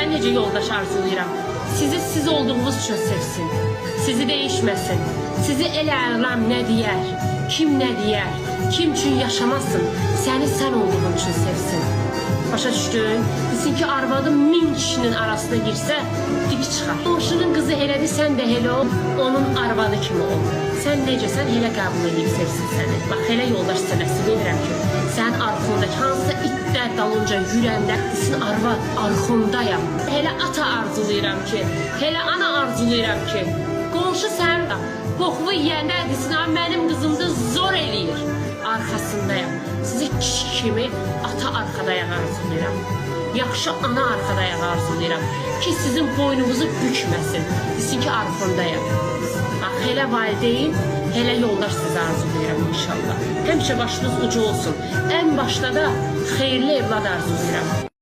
Sən necə yoldaş arzulayıram. Sizi siz olduğunuz üçün sevsin. Sizi değişməsin. Sizi el-ələm nə deyər, kim nə deyər, kim üçün yaşamasın, səni sən olduğun üçün sevsin. Başa düşdün? Desin ki, arvadım 1000 kişinin arasına girsə, dik çıxar. Qonşunun qızı elədi, sən də elə ol, onun arvadı kimi ol. Sən necəsən, elə qəbul edib sevsin səni. Bax, elə yoldaş sənəsi verirəm ki, sən arxındakı hansısa itlər dalınca yürəndə, desin arvad, arxındayam. Elə ata arzulayıram ki, elə ana arzulayıram ki, qonşu sən də qoxuvu yiyəndə desin, mənim qızımda zor eləyir. Arkasındayım. Sizi kişi kimi ata arkadayan arzulayıram. Yaxşı ana arkadayan arzulayıram. Ki sizin boynunuzu bükməsin. Desin ki, arxındayım. Bax, elə valideyn, elə yoldaş sizi arzulayıram inşallah. Həmişə başınız ucu olsun. Ən başda da xeyirli evlad arzulayıram.